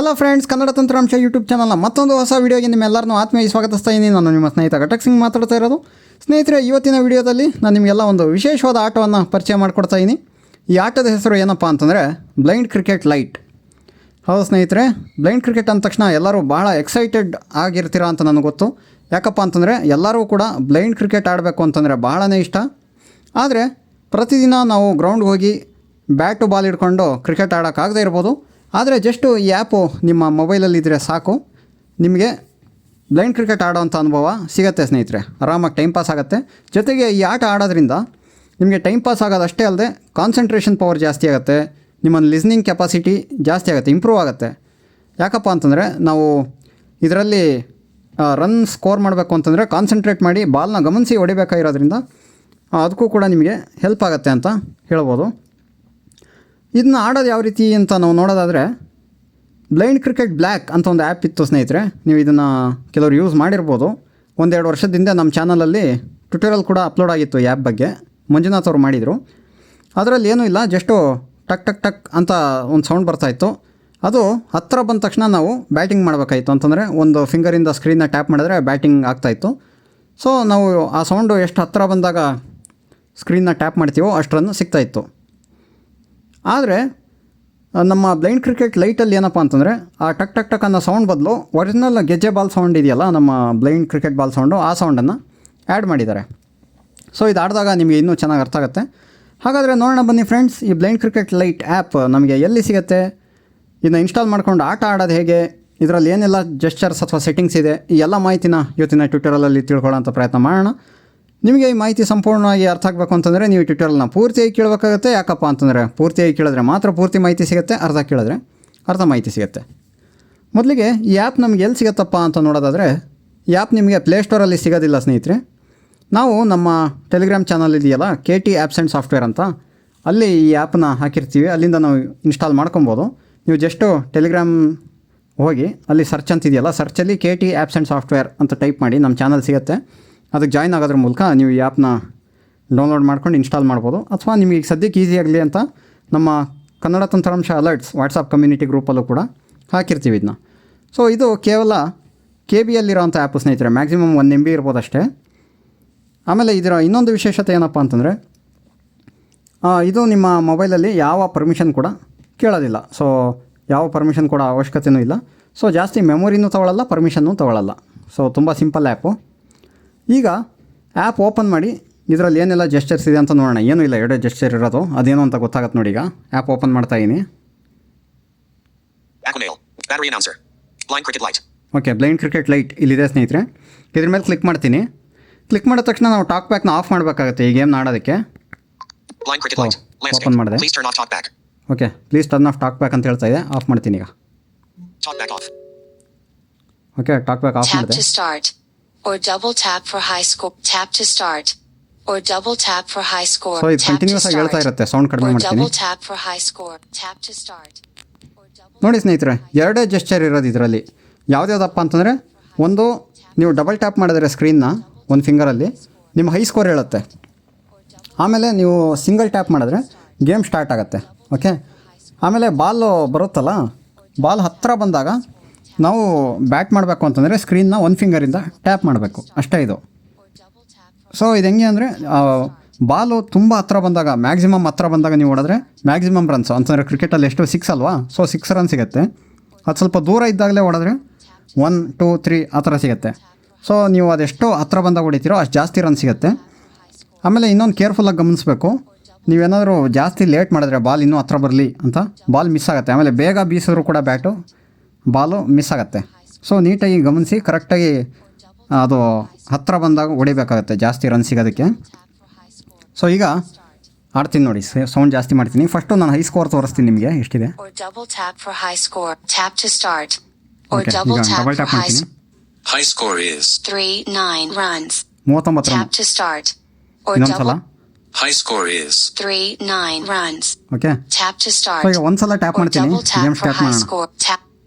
Hello friends, Kannada ತಂತ್ರಾಂಶ YouTube ಚಾನಲ್ನ ಮತ್ತೊಂದು ಹೊಸ ವೀಡಿಯೋಗೆ ನಿಮ್ಮೆಲ್ಲರನ್ನೂ ಆತ್ಮೀಯ ಸ್ವಾಗತಿಸ್ತಾ ಇದ್ದೀನಿ. ನಾನು ನಿಮ್ಮ ಸ್ನೇಹಿತ ಘಟಕ್ ಸಿಂಗ್ ಮಾತಾಡ್ತಾ ಇರೋದು. ಸ್ನೇಹಿತರೆ, ಇವತ್ತಿನ ವಿಡಿಯೋದಲ್ಲಿ ನಾನು ನಿಮಗೆಲ್ಲ ಒಂದು ವಿಶೇಷವಾದ ಆಟವನ್ನು ಪರಿಚಯ ಮಾಡಿಕೊಡ್ತಾ ಇದ್ದೀನಿ. ಈ ಆಟದ ಹೆಸರು ಏನಪ್ಪ ಅಂತಂದರೆ ಬ್ಲೈಂಡ್ ಕ್ರಿಕೆಟ್ ಲೈಟ್. ಹೌದು ಸ್ನೇಹಿತರೆ, ಬ್ಲೈಂಡ್ ಕ್ರಿಕೆಟ್ ಅಂದ ತಕ್ಷಣ ಎಲ್ಲರೂ ಭಾಳ ಎಕ್ಸೈಟೆಡ್ ಆಗಿರ್ತೀರ ಅಂತ ನನಗೆ ಗೊತ್ತು. ಯಾಕಪ್ಪ ಅಂತಂದರೆ ಎಲ್ಲರೂ ಕೂಡ ಬ್ಲೈಂಡ್ ಕ್ರಿಕೆಟ್ ಆಡಬೇಕು ಅಂತಂದರೆ ಭಾಳನೇ ಇಷ್ಟ. ಆದರೆ ಪ್ರತಿದಿನ ನಾವು ಗ್ರೌಂಡ್ಗೆ ಹೋಗಿ ಬ್ಯಾಟು ಬಾಲ್ ಹಿಡ್ಕೊಂಡು ಕ್ರಿಕೆಟ್ ಆಡೋಕ್ಕಾಗದೇ ಇರ್ಬೋದು. ಆದರೆ ಜಸ್ಟು ಈ ಆ್ಯಪು ನಿಮ್ಮ ಮೊಬೈಲಲ್ಲಿದ್ದರೆ ಸಾಕು, ನಿಮಗೆ ಬ್ಲೈಂಡ್ ಕ್ರಿಕೆಟ್ ಆಡೋವಂಥ ಅನುಭವ ಸಿಗುತ್ತೆ ಸ್ನೇಹಿತರೆ. ಆರಾಮಾಗಿ ಟೈಮ್ ಪಾಸ್ ಆಗುತ್ತೆ. ಜೊತೆಗೆ ಈ ಆಟ ಆಡೋದ್ರಿಂದ ನಿಮಗೆ ಟೈಮ್ ಪಾಸ್ ಆಗೋದಷ್ಟೇ ಅಲ್ಲದೆ ಕಾನ್ಸಂಟ್ರೇಷನ್ ಪವರ್ ಜಾಸ್ತಿ ಆಗುತ್ತೆ, ನಿಮ್ಮ ಲಿಸ್ನಿಂಗ್ ಕೆಪಾಸಿಟಿ ಜಾಸ್ತಿ ಆಗುತ್ತೆ, ಇಂಪ್ರೂವ್ ಆಗುತ್ತೆ. ಯಾಕಪ್ಪ ಅಂತಂದರೆ ನಾವು ಇದರಲ್ಲಿ ರನ್ ಸ್ಕೋರ್ ಮಾಡಬೇಕು ಅಂತಂದರೆ ಕಾನ್ಸಂಟ್ರೇಟ್ ಮಾಡಿ ಬಾಲ್ನ ಗಮನಿಸಿ ಹೊಡಿಬೇಕಾಗಿರೋದ್ರಿಂದ ಅದಕ್ಕೂ ಕೂಡ ನಿಮಗೆ ಹೆಲ್ಪ್ ಆಗುತ್ತೆ ಅಂತ ಹೇಳ್ಬೋದು. ಇದನ್ನ ಆಡೋದು ಯಾವ ರೀತಿ ಅಂತ ನಾವು ನೋಡೋದಾದರೆ, ಬ್ಲೈಂಡ್ ಕ್ರಿಕೆಟ್ ಬ್ಲ್ಯಾಕ್ ಅಂತ ಒಂದು ಆ್ಯಪ್ ಇತ್ತು ಸ್ನೇಹಿತರೆ. ನೀವು ಇದನ್ನು ಕೆಲವರು ಯೂಸ್ ಮಾಡಿರ್ಬೋದು. 1-2 ವರ್ಷದಿಂದ ನಮ್ಮ ಚಾನಲಲ್ಲಿ ಟ್ಯುಟೋರಿಯಲ್ ಕೂಡ ಅಪ್ಲೋಡ್ ಆಗಿತ್ತು ಈ ಆ್ಯಪ್ ಬಗ್ಗೆ. ಮಂಜುನಾಥ್ ಅವರು ಮಾಡಿದರು. ಅದರಲ್ಲಿ ಏನೂ ಇಲ್ಲ, ಜಸ್ಟು ಟಕ್ ಟಕ್ ಟಕ್ ಅಂತ ಒಂದು ಸೌಂಡ್ ಬರ್ತಾಯಿತ್ತು. ಅದು ಹತ್ತಿರ ಬಂದ ತಕ್ಷಣ ನಾವು ಬ್ಯಾಟಿಂಗ್ ಮಾಡಬೇಕಾಯಿತು. ಅಂತಂದರೆ ಒಂದು ಫಿಂಗರಿಂದ ಸ್ಕ್ರೀನ್ನ ಟ್ಯಾಪ್ ಮಾಡಿದ್ರೆ ಬ್ಯಾಟಿಂಗ್ ಆಗ್ತಾಯಿತ್ತು. ಸೊ ನಾವು ಆ ಸೌಂಡು ಎಷ್ಟು ಹತ್ತಿರ ಬಂದಾಗ ಸ್ಕ್ರೀನ್ನ ಟ್ಯಾಪ್ ಮಾಡ್ತೀವೋ ಅಷ್ಟರನ್ನು ಸಿಗ್ತಾಯಿತ್ತು. ಆದರೆ ನಮ್ಮ ಬ್ಲೈಂಡ್ ಕ್ರಿಕೆಟ್ ಲೈಟಲ್ಲಿ ಏನಪ್ಪ ಅಂತಂದರೆ ಆ ಟಕ್ ಟಕ್ ಟಕ್ ಅನ್ನೋ ಸೌಂಡ್ ಬದಲು ಒರಿಜಿನಲ್ ಗೆಜ್ಜೆ ಬಾಲ್ ಸೌಂಡ್ ಇದೆಯಲ್ಲ, ನಮ್ಮ ಬ್ಲೈಂಡ್ ಕ್ರಿಕೆಟ್ ಬಾಲ್ ಸೌಂಡು, ಆ ಸೌಂಡನ್ನು ಆ್ಯಡ್ ಮಾಡಿದ್ದಾರೆ. ಸೊ ಇದು ಆಡಿದಾಗ ನಿಮಗೆ ಇನ್ನೂ ಚೆನ್ನಾಗಿ ಅರ್ಥ ಆಗುತ್ತೆ. ಹಾಗಾದರೆ ನೋಡೋಣ ಬನ್ನಿ ಫ್ರೆಂಡ್ಸ್, ಈ ಬ್ಲೈಂಡ್ ಕ್ರಿಕೆಟ್ ಲೈಟ್ ಆ್ಯಪ್ ನಮಗೆ ಎಲ್ಲಿ ಸಿಗುತ್ತೆ, ಇದನ್ನ ಇನ್ಸ್ಟಾಲ್ ಮಾಡ್ಕೊಂಡು ಆಟ ಆಡೋದು ಹೇಗೆ, ಇದರಲ್ಲಿ ಏನೆಲ್ಲ ಜೆಸ್ಚರ್ಸ್ ಅಥವಾ ಸೆಟ್ಟಿಂಗ್ಸ್ ಇದೆ, ಈ ಎಲ್ಲ ಮಾಹಿತಿನ ಇವತ್ತಿನ ಟ್ಯುಟೋರಿಯಲಲ್ಲಿ ತಿಳ್ಕೊಳ್ಳೋಂಥ ಪ್ರಯತ್ನ ಮಾಡೋಣ. ನಿಮಗೆ ಈ ಮಾಹಿತಿ ಸಂಪೂರ್ಣವಾಗಿ ಅರ್ಥ ಆಗಬೇಕು ಅಂತಂದರೆ ನೀವು ಟ್ಯುಟೋರಿಯಲ್ನ ಪೂರ್ತಿಯಾಗಿ ಕೇಳಬೇಕಾಗುತ್ತೆ. ಯಾಕಪ್ಪ ಅಂತಂದರೆ ಪೂರ್ತಿಯಾಗಿ ಕೇಳಿದ್ರೆ ಮಾತ್ರ ಪೂರ್ತಿ ಮಾಹಿತಿ ಸಿಗುತ್ತೆ, ಅರ್ಧ ಕೇಳಿದ್ರೆ ಅರ್ಧ ಮಾಹಿತಿ ಸಿಗುತ್ತೆ. ಮೊದಲಿಗೆ ಈ ಆ್ಯಪ್ ನಮಗೆ ಎಲ್ಲಿ ಸಿಗುತ್ತಪ್ಪ ಅಂತ ನೋಡೋದಾದರೆ, ಈ ಆ್ಯಪ್ ನಿಮಗೆ ಪ್ಲೇಸ್ಟೋರಲ್ಲಿ ಸಿಗೋದಿಲ್ಲ ಸ್ನೇಹಿತರೆ. ನಾವು ನಮ್ಮ ಟೆಲಿಗ್ರಾಮ್ ಚಾನಲ್ ಇದೆಯಲ್ಲ, KT ಆ್ಯಪ್ಸ್ ಆ್ಯಂಡ್ ಸಾಫ್ಟ್ವೇರ್ ಅಂತ, ಅಲ್ಲಿ ಈ ಆ್ಯಪನ್ನ ಹಾಕಿರ್ತೀವಿ. ಅಲ್ಲಿಂದ ನಾವು ಇನ್ಸ್ಟಾಲ್ ಮಾಡ್ಕೊಬೋದು. ನೀವು ಜಸ್ಟು ಟೆಲಿಗ್ರಾಮ್ ಹೋಗಿ ಅಲ್ಲಿ ಸರ್ಚ್ ಅಂತಿದೆಯಲ್ಲ, ಸರ್ಚಲ್ಲಿ KT ಆ್ಯಪ್ಸ್ ಆ್ಯಂಡ್ ಸಾಫ್ಟ್ವೇರ್ ಅಂತ ಟೈಪ್ ಮಾಡಿ ನಮ್ಮ ಚಾನಲ್ ಸಿಗುತ್ತೆ. ಅದಕ್ಕೆ ಜಾಯ್ನ್ ಆಗೋದ್ರ ಮೂಲಕ ನೀವು ಈ ಆ್ಯಪ್ನ ಡೌನ್ಲೋಡ್ ಮಾಡ್ಕೊಂಡು ಇನ್ಸ್ಟಾಲ್ ಮಾಡ್ಬೋದು. ಅಥವಾ ನಿಮಗೆ ಈಗ ಸದ್ಯಕ್ಕೆ ಈಸಿ ಆಗಲಿ ಅಂತ ನಮ್ಮ ಕನ್ನಡ ತಂತ್ರಾಂಶ ಅಲರ್ಟ್ಸ್ ವಾಟ್ಸಪ್ ಕಮ್ಯುನಿಟಿ ಗ್ರೂಪಲ್ಲೂ ಕೂಡ ಹಾಕಿರ್ತೀವಿ ಇದನ್ನ. ಸೊ ಇದು ಕೇವಲ KBಯಲ್ಲಿರೋಂಥ ಆ್ಯಪ್ ಸ್ನೇಹಿತರೆ. ಮ್ಯಾಕ್ಸಿಮಮ್ 1 MB ಇರ್ಬೋದು ಅಷ್ಟೇ. ಆಮೇಲೆ ಇದರ ಇನ್ನೊಂದು ವಿಶೇಷತೆ ಏನಪ್ಪ ಅಂತಂದರೆ, ಇದು ನಿಮ್ಮ ಮೊಬೈಲಲ್ಲಿ ಯಾವ ಪರ್ಮಿಷನ್ ಕೂಡ ಕೇಳೋದಿಲ್ಲ. ಸೊ ಯಾವ ಪರ್ಮಿಷನ್ ಕೂಡ ಅವಶ್ಯಕತೆಯೂ ಇಲ್ಲ. ಸೊ ಜಾಸ್ತಿ ಮೆಮೊರಿನೂ ತೊಗೊಳ್ಳಲ್ಲ, ಪರ್ಮಿಷನ್ನೂ ತೊಗೊಳ್ಳಲ್ಲ. ಸೊ ತುಂಬ ಸಿಂಪಲ್ ಆ್ಯಪು. ಈಗ ಆ್ಯಪ್ ಓಪನ್ ಮಾಡಿ ಇದರಲ್ಲಿ ಏನೆಲ್ಲ ಜೆಸ್ಚರ್ಸ್ ಇದೆ ಅಂತ ನೋಡೋಣ. ಏನೂ ಇಲ್ಲ, 2 ಜೆಸ್ಚರ್ ಇರೋದು, ಅದೇನು ಅಂತ ಗೊತ್ತಾಗತ್ತೆ ನೋಡಿ. ಈಗ ಆ್ಯಪ್ ಓಪನ್ ಮಾಡ್ತಾ ಇದ್ದೀನಿ. ಓಕೆ, ಬ್ಲೈಂಡ್ ಕ್ರಿಕೆಟ್ ಲೈಟ್ ಇಲ್ಲಿದೆ ಸ್ನೇಹಿತರೆ. ಇದ್ರ ಮೇಲೆ ಕ್ಲಿಕ್ ಮಾಡ್ತೀನಿ. ಕ್ಲಿಕ್ ಮಾಡಿದ ತಕ್ಷಣ ನಾವು ಟಾಕ್ ಬ್ಯಾಕ್ನ ಆಫ್ ಮಾಡಬೇಕಾಗುತ್ತೆ ಈ ಗೇಮ್ನ ಆಡೋದಕ್ಕೆ. ಓಪನ್ ಮಾಡಿದೆ. Okay, please turn off talk back ಅಂತ ಹೇಳ್ತಾ ಇದೆ. ಆಫ್ ಮಾಡ್ತೀನಿ ಈಗ. ಓಕೆ, ಟಾಕ್ ಬ್ಯಾಕ್ ಆಫ್ ಮಾಡಿದೆ. Or double tap for high score. Tap to start. Or double tap for high score. So ಇದು ಕಂಟಿನ್ಯೂಸ್ ಆಗಿ ಹೇಳ್ತಾ ಇರುತ್ತೆ. ಸೌಂಡ್ ಕಡಿಮೆ ಮಾಡ್ತೀನಿ. Double tap for high score. Tap to start. ನೋಡಿ ಸ್ನೇಹಿತರೆ, 2 ಜೆಸ್ಚರ್ ಇರೋದು ಇದರಲ್ಲಿ. ಯಾವುದ್ಯಾವುದಪ್ಪ ಅಂತಂದರೆ, ಒಂದು ನೀವು ಡಬಲ್ ಟ್ಯಾಪ್ ಮಾಡಿದರೆ ಸ್ಕ್ರೀನ್ನ ಒಂದು ಫಿಂಗರಲ್ಲಿ ನಿಮ್ಮ ಹೈ ಸ್ಕೋರ್ ಹೇಳುತ್ತೆ. ಆಮೇಲೆ ನೀವು ಸಿಂಗಲ್ ಟ್ಯಾಪ್ ಮಾಡಿದ್ರೆ ಗೇಮ್ ಸ್ಟಾರ್ಟ್ ಆಗುತ್ತೆ. ಓಕೆ, ಆಮೇಲೆ ಬಾಲು ಬರುತ್ತಲ್ಲ, ಬಾಲ್ ಹತ್ತಿರ ಬಂದಾಗ ನಾವು ಬ್ಯಾಟ್ ಮಾಡಬೇಕು ಅಂತಂದರೆ ಸ್ಕ್ರೀನ್ನ ಒಂದು ಫಿಂಗರಿಂದ ಟ್ಯಾಪ್ ಮಾಡಬೇಕು ಅಷ್ಟೇ ಇದು. ಸೊ ಇದು ಹೆಂಗೆ ಅಂದರೆ, ಬಾಲು ತುಂಬ ಹತ್ತಿರ ಬಂದಾಗ, ಮ್ಯಾಕ್ಸಿಮಮ್ ಹತ್ತಿರ ಬಂದಾಗ ನೀವು ಹೊಡೆದ್ರೆ ಮ್ಯಾಕ್ಸಿಮಮ್ ರನ್ಸ್ ಅಂತಂದರೆ ಕ್ರಿಕೆಟಲ್ಲಿ ಎಷ್ಟು 6 ಅಲ್ವಾ. ಸೊ 6 ರನ್ ಸಿಗುತ್ತೆ. ಅದು ಸ್ವಲ್ಪ ದೂರ ಇದ್ದಾಗಲೇ ಹೊಡೆದ್ರೆ 1, 2, 3 ಆ ಥರ ಸಿಗುತ್ತೆ. ಸೊ ನೀವು ಅದೆಷ್ಟು ಹತ್ತಿರ ಬಂದಾಗ ಹೊಡಿತೀರೋ ಅಷ್ಟು ಜಾಸ್ತಿ ರನ್ ಸಿಗುತ್ತೆ. ಆಮೇಲೆ ಇನ್ನೊಂದು ಕೇರ್ಫುಲ್ಲಾಗಿ ಗಮನಿಸಬೇಕು, ನೀವೇನಾದರೂ ಜಾಸ್ತಿ ಲೇಟ್ ಮಾಡಿದ್ರೆ ಬಾಲ್ ಇನ್ನೂ ಹತ್ತಿರ ಬರಲಿ ಅಂತ ಬಾಲ್ ಮಿಸ್ ಆಗುತ್ತೆ. ಆಮೇಲೆ ಬೇಗ ಬೀಸಿದ್ರು ಕೂಡ ಬ್ಯಾಟು ಬಾಲು ಮಿಸ್ ಆಗುತ್ತೆ. ಸೊ ನೀಟಾಗಿ ಗಮನಿಸಿ, ಕರೆಕ್ಟಾಗಿ ಅದು ಹತ್ತಿರ ಬಂದಾಗ ಹೊಡಿಬೇಕಾಗತ್ತೆ ಜಾಸ್ತಿ ರನ್ ಸಿಗೋದಕ್ಕೆ. ಸೊ ಈಗ ಆಡ್ತೀನಿ ನೋಡಿ, ಸೌಂಡ್ ಜಾಸ್ತಿ ಮಾಡ್ತೀನಿ. ಫಸ್ಟು ನಾನು ಹೈ ಸ್ಕೋರ್ ತೋರಿಸ್ತೀನಿ ನಿಮಗೆ ಎಷ್ಟಿದೆ. Or double tap for high score. Tap to start. Or double tap for high score. High score is 39 runs. 39 Tap to start. Or ಇನ್ನೊಂದ್ಸಲ. High score is 39 runs. Okay, Tap to start. So ಈಗ ಒಂದ್ಸಲ tap Or ಮಾಡ್ತೀನಿ, double tap game for start high ಮಾಡೋಣ. score. Tap.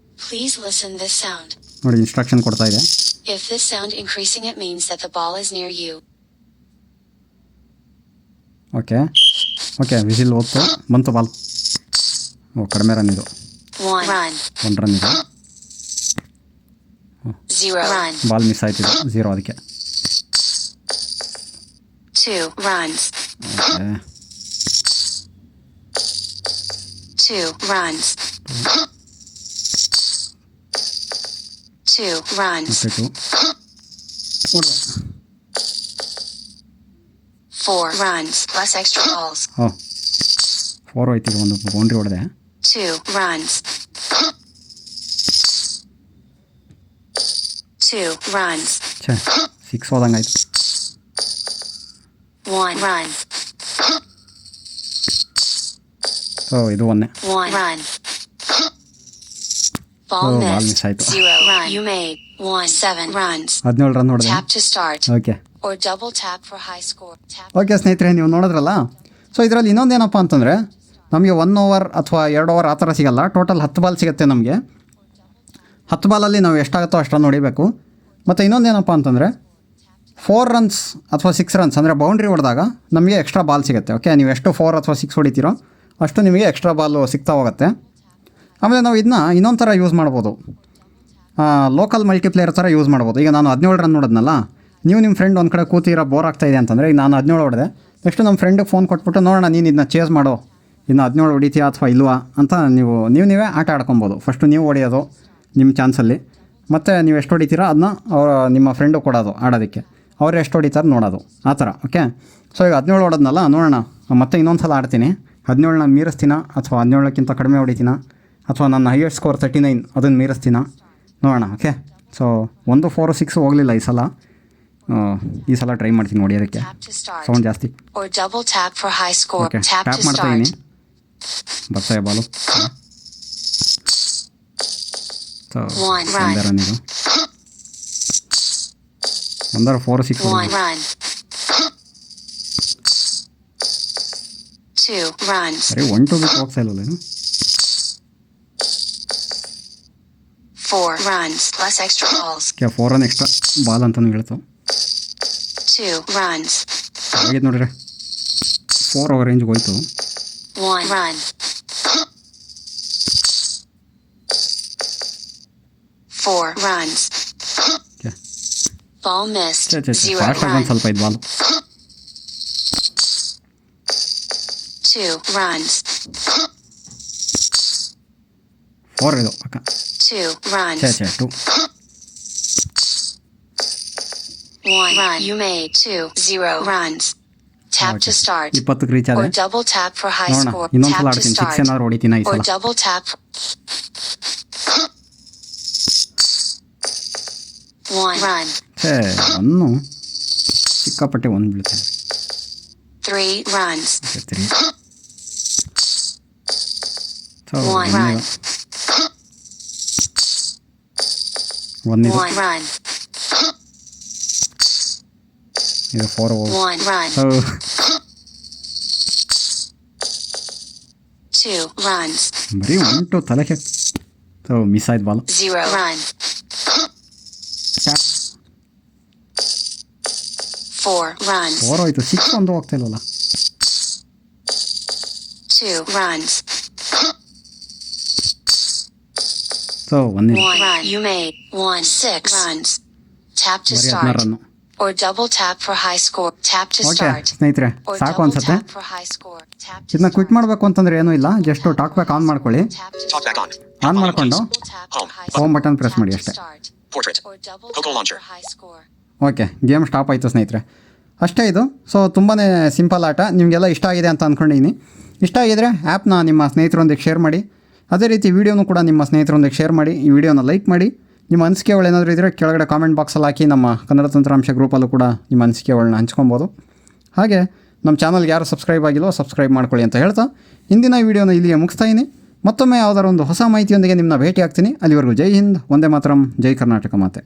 Please listen this sound. ನೋಡಿ, instruction ಕೊಡ್ತಾ ಇದೆ. If this sound increasing, it means that the ball is near you. Okay, whistle ಹೋಗ್ತು, ಬಂತು ball. ಕಡಿಮೆ ರನ್ ಇದು. 1 run. 1 run ಇದೆ. 0 run. Ball miss ಆಯ್ತಿದೆ, 0 ಅದಕ್ಕೆ. 2 runs. Okay, 2 runs. 2 runs. ಮತ್ತೆ 2 ಹೊಡೆದ. 4 runs plus extra balls. 4 ಹೋಯ್ತಿದೆ, ಒಂದು ಬೌಂಡ್ರಿ ಹೊಡೆದೆ. 2 runs. 2 runs. 6 ಹೋದಂಗಾಯ್ತು. 1 run. ಇದು 1. 1 run. Ball ball missed. miss ಆಯ್ತು. 0 run. You made 7 runs. 17 run ಹೊಡೆದೆ. Tap to start. Okay Or double tap for high score. Tap. Okay ಸ್ನೇಹಿತರೆ, ನೀವು ನೋಡಿದ್ರಲ್ಲ. ಸೊ ಇದರಲ್ಲಿ ಇನ್ನೊಂದೇನಪ್ಪ ಅಂತಂದರೆ, ನಮಗೆ 1 ಓವರ್ ಅಥವಾ 2 ಓವರ್ ಆ ಥರ ಸಿಗಲ್ಲ. ಟೋಟಲ್ 10 ಬಾಲ್ ಸಿಗುತ್ತೆ ನಮಗೆ. 10 ಬಾಲಲ್ಲಿ ನಾವು ಎಷ್ಟಾಗುತ್ತೋ ಅಷ್ಟನ್ನು ಹೊಡಿಬೇಕು. ಮತ್ತು ಇನ್ನೊಂದೇನಪ್ಪ ಅಂತಂದರೆ 4 ರನ್ಸ್ ಅಥವಾ 6 ರನ್ಸ್ ಅಂದರೆ ಬೌಂಡ್ರಿ ಹೊಡೆದಾಗ ನಮಗೆ ಎಕ್ಸ್ಟ್ರಾ ಬಾಲ್ ಸಿಗುತ್ತೆ. ಓಕೆ, ನೀವು ಎಷ್ಟು 4 ಅಥವಾ 6 ಹೊಡಿತೀರೋ ಅಷ್ಟು ನಿಮಗೆ ಎಕ್ಸ್ಟ್ರಾ ಬಾಲು ಸಿಗ್ತಾ ಹೋಗುತ್ತೆ. ಆಮೇಲೆ ನಾವು ಇದನ್ನ ಇನ್ನೊಂದು ಥರ ಯೂಸ್ ಮಾಡ್ಬೋದು, ಲೋಕಲ್ ಮಲ್ಟಿಪ್ಲೇಯರ್ ಥರ ಯೂಸ್ ಮಾಡ್ಬೋದು. ಈಗ ನಾನು 17 ರನ್ ನೋಡಿದ್ನಲ್ಲ, ನೀವು ನಿಮ್ಮ ಫ್ರೆಂಡ್ ಒಂದು ಕಡೆ ಕೂತಿರೋ ಬೋರ್ ಆಗ್ತಾಯಿದೆ ಅಂತಂದರೆ, ಈಗ ನಾನು 17 ಹೊಡೆದೆ, ನೆಕ್ಸ್ಟ್ ನಮ್ಮ ಫ್ರೆಂಡಿಗೆ ಫೋನ್ ಕೊಟ್ಬಿಟ್ಟು ನೋಡೋಣ ನೀನು ಇದನ್ನ ಚೇಸ್ ಮಾಡೋ, ಇನ್ನು 17 ಹೊಡಿತೀಯಾ ಅಥವಾ ಇಲ್ವಾ ಅಂತ ನೀವೇ ಆಟ ಆಡ್ಕೊಬೋದು. ಫಸ್ಟು ನೀವು ಹೊಡೆಯೋದು ನಿಮ್ಮ ಚಾನ್ಸಲ್ಲಿ, ಮತ್ತು ನೀವು ಎಷ್ಟು ಹೊಡಿತೀರೋ ಅದನ್ನ ನಿಮ್ಮ ಫ್ರೆಂಡು ಕೊಡೋದು ಆಡೋದಕ್ಕೆ, ಅವ್ರು ಎಷ್ಟು ಹೊಡಿತಾರೆ ನೋಡೋದು, ಆ ಥರ. ಓಕೆ, ಸೊ ಈಗ 17 ಹೊಡೆದ್ನಲ್ಲ, ನೋಡೋಣ ಮತ್ತೆ ಇನ್ನೊಂದು ಸಲ ಆಡ್ತೀನಿ. 17ನ ಮೀರಿಸ್ತೀನ ಅಥವಾ 17ಕ್ಕಿಂತ ಕಡಿಮೆ ಹೊಡಿತೀನ, ಅಥವಾ ನನ್ನ ಹೈಯೆಸ್ಟ್ ಸ್ಕೋರ್ 39 ಅದನ್ನು ಮೀರಿಸ್ತೀನ, ನೋಡೋಣ. ಓಕೆ, ಸೊ 1 4 6 ಹೋಗಲಿಲ್ಲ ಈ ಸಲ ಟ್ರೈ ಮಾಡ್ತೀನಿ ಹೊಡಿಯೋದಕ್ಕೆ. Tap to start. ಸೌಂಡ್ ಜಾಸ್ತಿ. Or double tap for high score. Okay, Tap tap to ಮಾಡ್ತಾ start. ಇದ್ದೀನಿ, ಬರ್ತಾಯಿದೆ ಬಾಲು. So 1 run. ಒಂದೇ ರನ್ ಇದು, 1 4 6 1 run. 2 runs. ಸರಿ. 1 2 ಬಿಟ್ಟು ಹೋಗ್ತಾ ಇಲ್ಲಲ್ಲ ಇದು. 4 runs plus extra balls. Okay, 4 run extra ball ಅಂತಲೂ ಹೇಳ್ತು. 2 runs. ಹಾಗೆ ನೋಡ್ರಿ 4 ಓವರ್ ರೇಂಜ್ಗೆ ಹೋಯ್ತು. 1 run. 4 runs. Okay, Ball missed. 0 ಫಾಸ್ಟಾಗಿ ಒಂದು run. ಸ್ವಲ್ಪ ಇದು ಬಾಲು. 2 runs. 4 ಇದು ಪಕ್ಕ. 2 runs. 2 1 run. You made 0 runs. Tap to start. 20ಕ್ಕೆ ರೀಚ್ Or ಆದೆ. double tap for high ನೋಡೋಣ, score. ಇನ್ನೊಂದು ಸಲ Tap to ಆಡ್ತೀನಿ. 6 start. ಏನಾದ್ರು ಹೊಡಿತೀನ ಈ Or ಸಲ. double tap. 1 run. ಒಂದು ಸಿಕ್ಕಾಪಟ್ಟೆ 1 ಬೀಳುತ್ತೆ. 3 runs. 3 1 run. 1 ಇದು. 1 run. ಇದು 4 ಓವರ್. 1 run. 2 runs. ಬರೀ 1 2 ತಲೆಗೆ ಮಿಸ್ ಆಯ್ತು ಬಾಲು. 0 run. 4 runs. 4 ಹೋಯ್ತು. 6 ಒಂದು ಹೋಗ್ತಾ ಇಲ್ಲಲ್ಲ. 2 runs. 1 1 run. You made 6 runs. Tap to ಬರೀ 16 start. Run. Or double tap for high score. Tap to okay start. ಸ್ನೇಹಿತರೆ, Or ಸಾಕು double ಅನ್ಸುತ್ತೆ. tap for high score. Tap to ಇದನ್ನ ಕ್ವಿಟ್ start. ಮಾಡಬೇಕು ಅಂತಂದ್ರೆ ಏನೂ ಇಲ್ಲ, ಜಸ್ಟ್ ಟಾಕ್ ಬ್ಯಾಕ್ ಆನ್ ಮಾಡ್ಕೊಳ್ಳಿ. Tap to Talk back on. On ಮಾಡ್ಕೊಂಡು double tap for high home score. Button press Tap ಮಾಡಿ to ಅಷ್ಟೇ. start. Portrait. Or double Coco tap launcher. for high score. Okay, game stop ಆಯಿತು ಸ್ನೇಹಿತರೆ. ಅಷ್ಟೇ ಇದು. So ತುಂಬಾ simple ಆಟ. ನಿಮಗೆಲ್ಲ ಇಷ್ಟ ಆಗಿದೆ ಅಂತ ಅಂದ್ಕೊಂಡಿದ್ದೀನಿ. ಇಷ್ಟ ಆಗಿದರೆ ಆ್ಯಪ್ನ ನಿಮ್ಮ ಸ್ನೇಹಿತರೊಂದಿಗೆ ಶೇರ್ ಮಾಡಿ. ಅದೇ ರೀತಿ ವೀಡಿಯೋನು ಕೂಡ ನಿಮ್ಮ ಸ್ನೇಹಿತರೊಂದಿಗೆ ಶೇರ್ ಮಾಡಿ. ಈ ವಿಡಿಯೋನ ಲೈಕ್ ಮಾಡಿ. ನಿಮ್ಮ ಅನಿಸಿಕೆಗಳೇನಾದರೂ ಇದ್ದರೆ ಕೆಳಗಡೆ ಕಾಮೆಂಟ್ ಬಾಕ್ಸಲ್ಲಿ ಹಾಕಿ. ನಮ್ಮ ಕನ್ನಡ ತಂತ್ರಾಂಶ ಗ್ರೂಪಲ್ಲೂ ಕೂಡ ನಿಮ್ಮ ಅನಿಸಿಕೆಗಳನ್ನ ಹಂಚ್ಕೊಬೋದು. ಹಾಗೆ ನಮ್ಮ ಚಾನಲ್ಗೆ ಯಾರು ಸಬ್ಸ್ಕ್ರೈಬ್ ಆಗಿಲ್ಲೋ ಸಬ್ಸ್ಕ್ರೈಬ್ ಮಾಡ್ಕೊಳ್ಳಿ ಅಂತ ಹೇಳ್ತಾ ಇಂದಿನ ವಿಡಿಯೋನ ಇಲ್ಲಿಗೆ ಮುಗಿಸ್ತಾ ಇದ್ದೀನಿ. ಮತ್ತೊಮ್ಮೆ ಯಾವುದಾದ್ರು ಒಂದು ಹೊಸ ಮಾಹಿತಿಯೊಂದಿಗೆ ನಿಮ್ಮನ್ನ ಭೇಟಿ ಆಗ್ತೀನಿ. ಅಲ್ಲಿವರೆಗೂ ಜೈ ಹಿಂದ್, ವಂದೇ ಮಾತರಂ, ಜೈ ಕರ್ನಾಟಕ ಮಾತೆ.